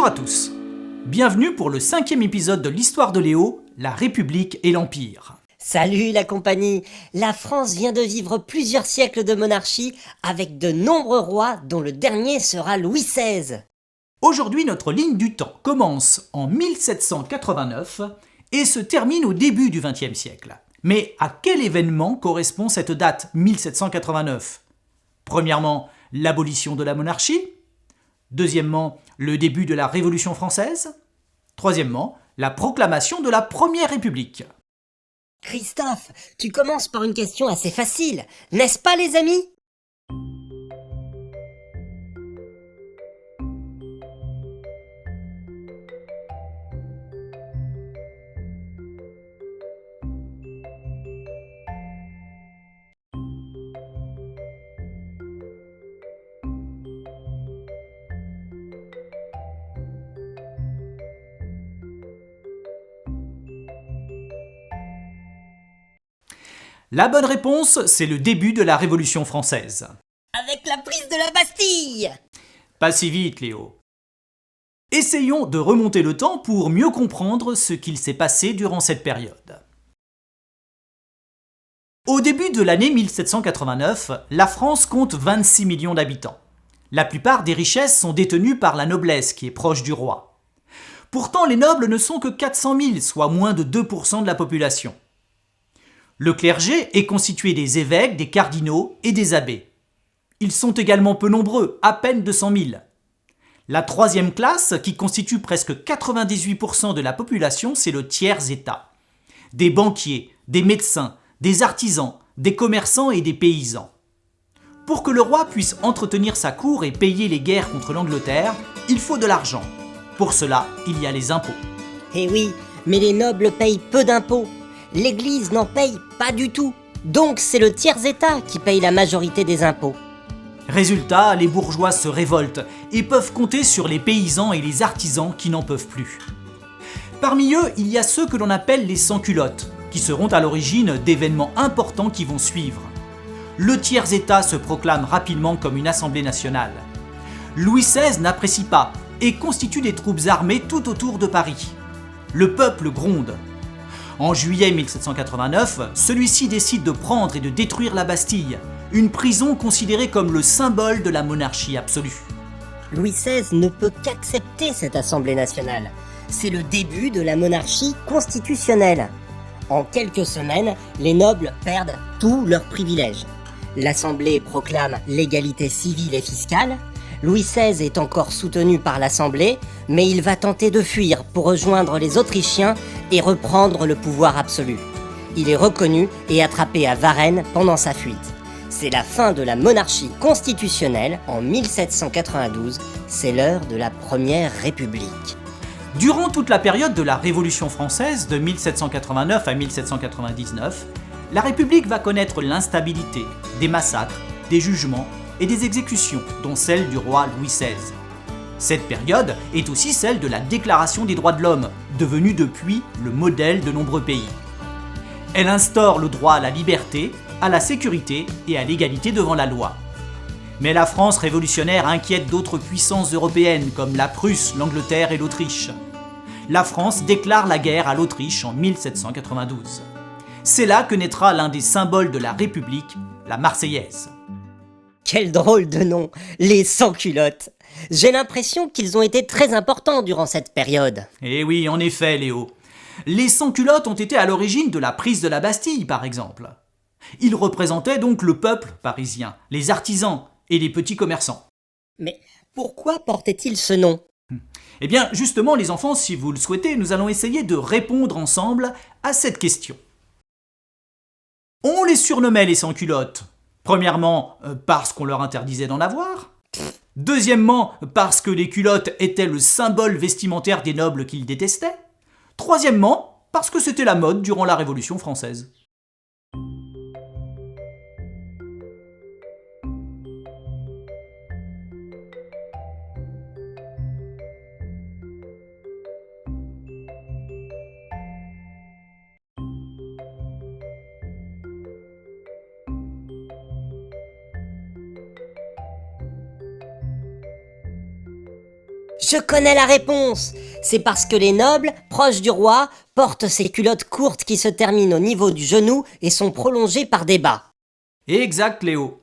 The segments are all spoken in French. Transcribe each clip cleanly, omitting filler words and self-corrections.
Bonjour à tous. Bienvenue pour le 5e épisode de l'histoire de Léo, la République et l'Empire. Salut la compagnie. La France vient de vivre plusieurs siècles de monarchie avec de nombreux rois dont le dernier sera Louis XVI. Aujourd'hui, notre ligne du temps commence en 1789 et se termine au début du XXe siècle. Mais à quel événement correspond cette date 1789 ? Premièrement, l'abolition de la monarchie. Deuxièmement, le début de la Révolution française. Troisièmement, la proclamation de la Première République. Christophe, tu commences par une question assez facile, n'est-ce pas les amis ? La bonne réponse, c'est le début de la Révolution française. Avec la prise de la Bastille ! Pas si vite, Léo. Essayons de remonter le temps pour mieux comprendre ce qu'il s'est passé durant cette période. Au début de l'année 1789, la France compte 26 millions d'habitants. La plupart des richesses sont détenues par la noblesse qui est proche du roi. Pourtant, les nobles ne sont que 400 000, soit moins de 2% de la population. Le clergé est constitué des évêques, des cardinaux et des abbés. Ils sont également peu nombreux, à peine 200 000. La troisième classe, qui constitue presque 98% de la population, c'est le tiers-état. Des banquiers, des médecins, des artisans, des commerçants et des paysans. Pour que le roi puisse entretenir sa cour et payer les guerres contre l'Angleterre, il faut de l'argent. Pour cela, il y a les impôts. Eh oui, mais les nobles payent peu d'impôts. L'Église n'en paye pas du tout. Donc c'est le tiers-état qui paye la majorité des impôts. Résultat, les bourgeois se révoltent et peuvent compter sur les paysans et les artisans qui n'en peuvent plus. Parmi eux, il y a ceux que l'on appelle les sans-culottes, qui seront à l'origine d'événements importants qui vont suivre. Le tiers-état se proclame rapidement comme une assemblée nationale. Louis XVI n'apprécie pas et constitue des troupes armées tout autour de Paris. Le peuple gronde. En juillet 1789, celui-ci décide de prendre et de détruire la Bastille, une prison considérée comme le symbole de la monarchie absolue. Louis XVI ne peut qu'accepter cette Assemblée nationale. C'est le début de la monarchie constitutionnelle. En quelques semaines, les nobles perdent tous leurs privilèges. L'Assemblée proclame l'égalité civile et fiscale. Louis XVI est encore soutenu par l'Assemblée, mais il va tenter de fuir pour rejoindre les Autrichiens et reprendre le pouvoir absolu. Il est reconnu et attrapé à Varennes pendant sa fuite. C'est la fin de la monarchie constitutionnelle en 1792. C'est l'heure de la Première République. Durant toute la période de la Révolution française, de 1789 à 1799, la République va connaître l'instabilité, des massacres, des jugements et des exécutions, dont celle du roi Louis XVI. Cette période est aussi celle de la Déclaration des droits de l'homme, devenue depuis le modèle de nombreux pays. Elle instaure le droit à la liberté, à la sécurité et à l'égalité devant la loi. Mais la France révolutionnaire inquiète d'autres puissances européennes comme la Prusse, l'Angleterre et l'Autriche. La France déclare la guerre à l'Autriche en 1792. C'est là que naîtra l'un des symboles de la République, la Marseillaise. Quel drôle de nom, les sans-culottes. J'ai l'impression qu'ils ont été très importants durant cette période. Eh oui, en effet, Léo. Les sans-culottes ont été à l'origine de la prise de la Bastille, par exemple. Ils représentaient donc le peuple parisien, les artisans et les petits commerçants. Mais pourquoi portaient-ils ce nom ? Eh bien, justement, les enfants, si vous le souhaitez, nous allons essayer de répondre ensemble à cette question. On les surnommait les sans-culottes. Premièrement, parce qu'on leur interdisait d'en avoir. Deuxièmement, parce que les culottes étaient le symbole vestimentaire des nobles qu'ils détestaient. Troisièmement, parce que c'était la mode durant la Révolution française. Je connais la réponse. C'est parce que les nobles, proches du roi, portent ces culottes courtes qui se terminent au niveau du genou et sont prolongées par des bas. Exact, Léo.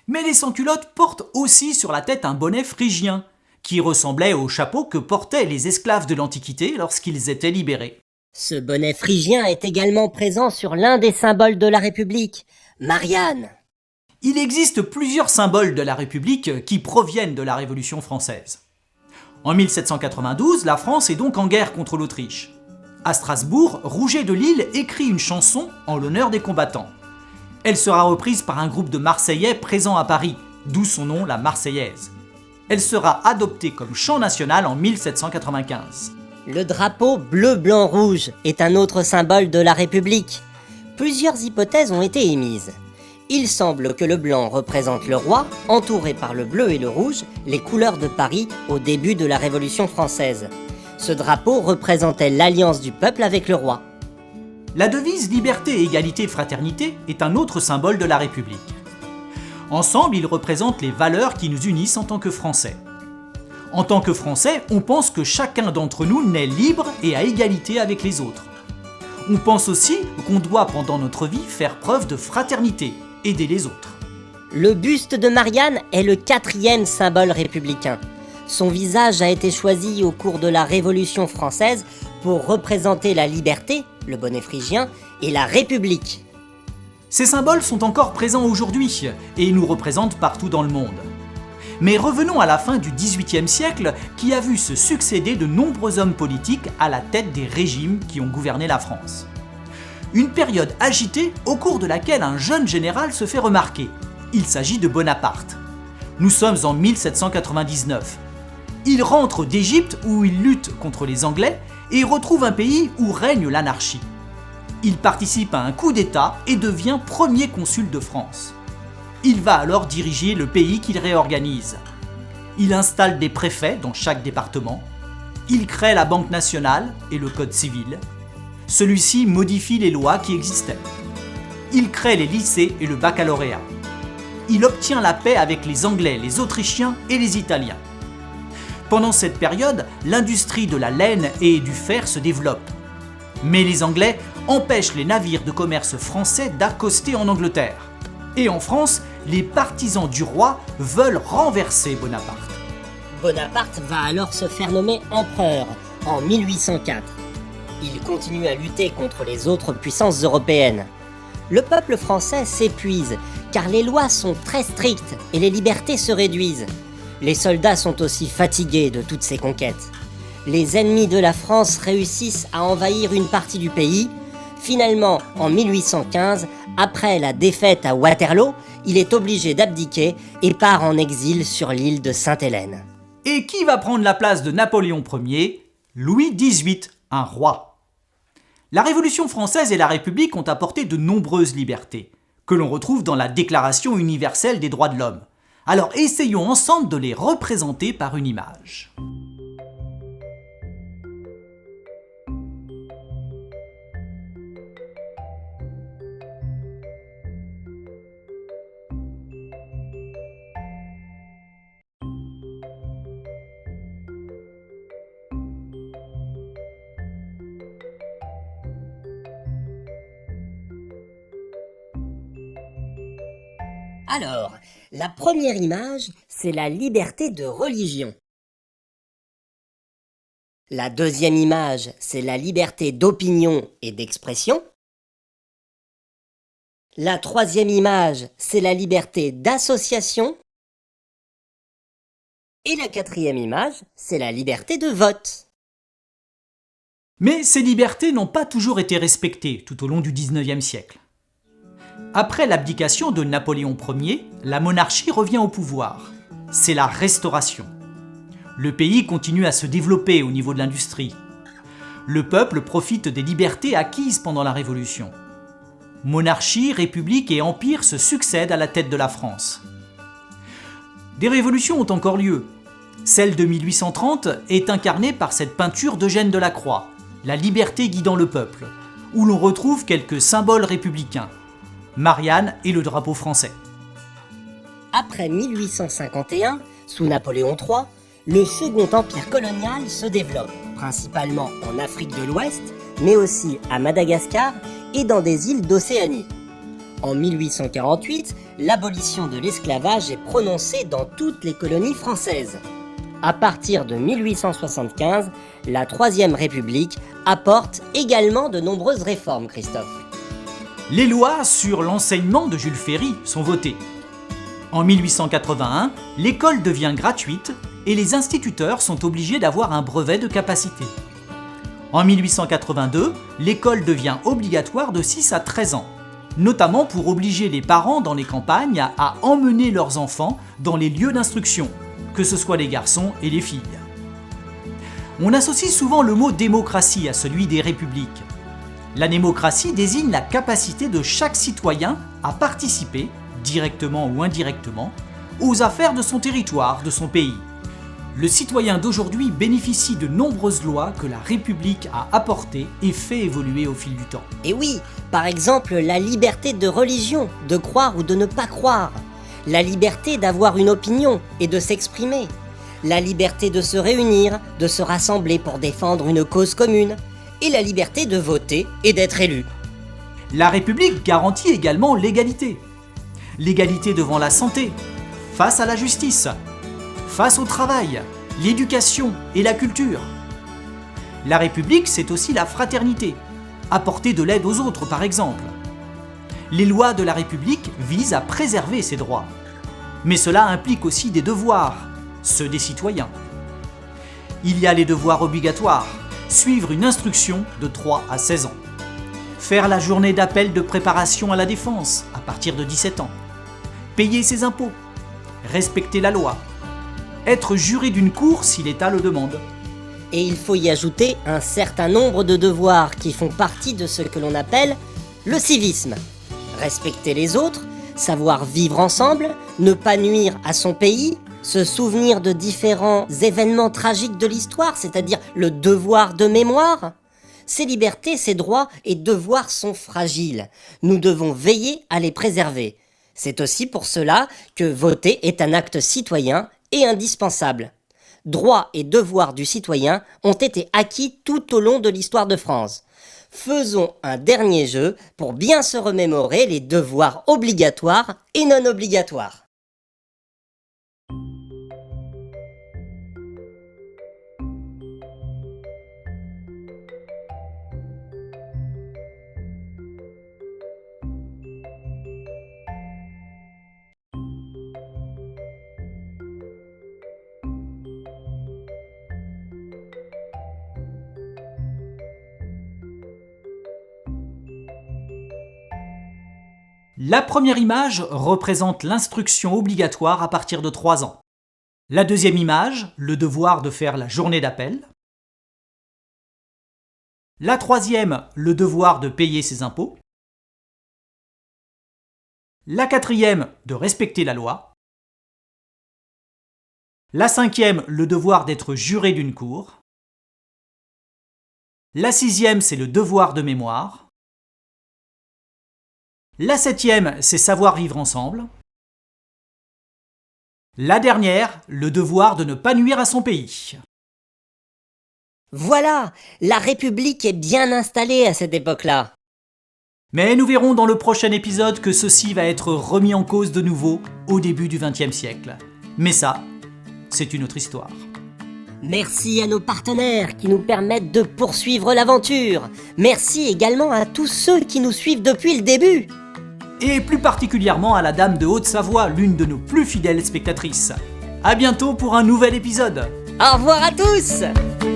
Mais les sans-culottes portent aussi sur la tête un bonnet phrygien, qui ressemblait au chapeau que portaient les esclaves de l'Antiquité lorsqu'ils étaient libérés. Ce bonnet phrygien est également présent sur l'un des symboles de la République, Marianne. Il existe plusieurs symboles de la République qui proviennent de la Révolution française. En 1792, la France est donc en guerre contre l'Autriche. À Strasbourg, Rouget de Lille écrit une chanson en l'honneur des combattants. Elle sera reprise par un groupe de Marseillais présents à Paris, d'où son nom, la Marseillaise. Elle sera adoptée comme chant national en 1795. Le drapeau bleu-blanc-rouge est un autre symbole de la République. Plusieurs hypothèses ont été émises. Il semble que le blanc représente le roi, entouré par le bleu et le rouge, les couleurs de Paris au début de la Révolution française. Ce drapeau représentait l'alliance du peuple avec le roi. La devise liberté, égalité, fraternité est un autre symbole de la République. Ensemble, ils représentent les valeurs qui nous unissent en tant que Français. En tant que Français, on pense que chacun d'entre nous naît libre et à égalité avec les autres. On pense aussi qu'on doit pendant notre vie faire preuve de fraternité, aider les autres. Le buste de Marianne est le 4e symbole républicain. Son visage a été choisi au cours de la Révolution française pour représenter la liberté, le bonnet phrygien, et la République. Ces symboles sont encore présents aujourd'hui et nous représentent partout dans le monde. Mais revenons à la fin du XVIIIe siècle qui a vu se succéder de nombreux hommes politiques à la tête des régimes qui ont gouverné la France. Une période agitée au cours de laquelle un jeune général se fait remarquer. Il s'agit de Bonaparte. Nous sommes en 1799. Il rentre d'Égypte où il lutte contre les Anglais et retrouve un pays où règne l'anarchie. Il participe à un coup d'État et devient premier consul de France. Il va alors diriger le pays qu'il réorganise. Il installe des préfets dans chaque département. Il crée la Banque nationale et le Code civil. Celui-ci modifie les lois qui existaient. Il crée les lycées et le baccalauréat. Il obtient la paix avec les Anglais, les Autrichiens et les Italiens. Pendant cette période, l'industrie de la laine et du fer se développe. Mais les Anglais empêchent les navires de commerce français d'accoster en Angleterre. Et en France, les partisans du roi veulent renverser Bonaparte. Bonaparte va alors se faire nommer empereur en 1804. Il continue à lutter contre les autres puissances européennes. Le peuple français s'épuise car les lois sont très strictes et les libertés se réduisent. Les soldats sont aussi fatigués de toutes ces conquêtes. Les ennemis de la France réussissent à envahir une partie du pays. Finalement, en 1815, après la défaite à Waterloo, il est obligé d'abdiquer et part en exil sur l'île de Sainte-Hélène. Et qui va prendre la place de Napoléon Ier ? Louis XVIII, un roi. La Révolution française et la République ont apporté de nombreuses libertés, que l'on retrouve dans la Déclaration universelle des droits de l'homme. Alors essayons ensemble de les représenter par une image. Alors, la première image, c'est la liberté de religion. La deuxième image, c'est la liberté d'opinion et d'expression. La troisième image, c'est la liberté d'association. Et la quatrième image, c'est la liberté de vote. Mais ces libertés n'ont pas toujours été respectées tout au long du XIXe siècle. Après l'abdication de Napoléon Ier, la monarchie revient au pouvoir. C'est la Restauration. Le pays continue à se développer au niveau de l'industrie. Le peuple profite des libertés acquises pendant la Révolution. Monarchie, république et empire se succèdent à la tête de la France. Des révolutions ont encore lieu. Celle de 1830 est incarnée par cette peinture d'Eugène Delacroix, La liberté guidant le peuple, où l'on retrouve quelques symboles républicains. Marianne et le drapeau français. Après 1851, sous Napoléon III, Le second empire colonial se développe, principalement en Afrique de l'Ouest, mais aussi à Madagascar et dans des îles d'Océanie. En 1848, l'abolition de l'esclavage est prononcée dans toutes les colonies françaises. À partir de 1875, la Troisième République apporte également de nombreuses réformes, Christophe. Les lois sur l'enseignement de Jules Ferry sont votées. En 1881, l'école devient gratuite et les instituteurs sont obligés d'avoir un brevet de capacité. En 1882, l'école devient obligatoire de 6 à 13 ans, notamment pour obliger les parents dans les campagnes à emmener leurs enfants dans les lieux d'instruction, que ce soit les garçons et les filles. On associe souvent le mot démocratie à celui des républiques. La démocratie désigne la capacité de chaque citoyen à participer, directement ou indirectement, aux affaires de son territoire, de son pays. Le citoyen d'aujourd'hui bénéficie de nombreuses lois que la République a apportées et fait évoluer au fil du temps. Et oui, par exemple, la liberté de religion, de croire ou de ne pas croire. La liberté d'avoir une opinion et de s'exprimer. La liberté de se réunir, de se rassembler pour défendre une cause commune. Et la liberté de voter et d'être élu. La République garantit également l'égalité. L'égalité devant la santé, face à la justice, face au travail, l'éducation et la culture. La République, c'est aussi la fraternité, apporter de l'aide aux autres par exemple. Les lois de la République visent à préserver ces droits. Mais cela implique aussi des devoirs, ceux des citoyens. Il y a les devoirs obligatoires, suivre une instruction de 3 à 16 ans. Faire la journée d'appel de préparation à la défense à partir de 17 ans. Payer ses impôts. Respecter la loi. Être juré d'une cour si l'État le demande. Et il faut y ajouter un certain nombre de devoirs qui font partie de ce que l'on appelle le civisme. Respecter les autres, savoir vivre ensemble, ne pas nuire à son pays, se souvenir de différents événements tragiques de l'histoire, c'est-à-dire le devoir de mémoire. Ces libertés, ces droits et devoirs sont fragiles. Nous devons veiller à les préserver. C'est aussi pour cela que voter est un acte citoyen et indispensable. Droits et devoirs du citoyen ont été acquis tout au long de l'histoire de France. Faisons un dernier jeu pour bien se remémorer les devoirs obligatoires et non obligatoires. La première image représente l'instruction obligatoire à partir de 3 ans. La deuxième image, le devoir de faire la journée d'appel. La troisième, le devoir de payer ses impôts. La quatrième, de respecter la loi. La cinquième, le devoir d'être juré d'une cour. La sixième, c'est le devoir de mémoire. La septième, c'est savoir vivre ensemble. La dernière, le devoir de ne pas nuire à son pays. Voilà, la République est bien installée à cette époque-là. Mais nous verrons dans le prochain épisode que ceci va être remis en cause de nouveau au début du XXe siècle. Mais ça, c'est une autre histoire. Merci à nos partenaires qui nous permettent de poursuivre l'aventure. Merci également à tous ceux qui nous suivent depuis le début. Et plus particulièrement à la dame de Haute-Savoie, l'une de nos plus fidèles spectatrices. À bientôt pour un nouvel épisode. Au revoir à tous!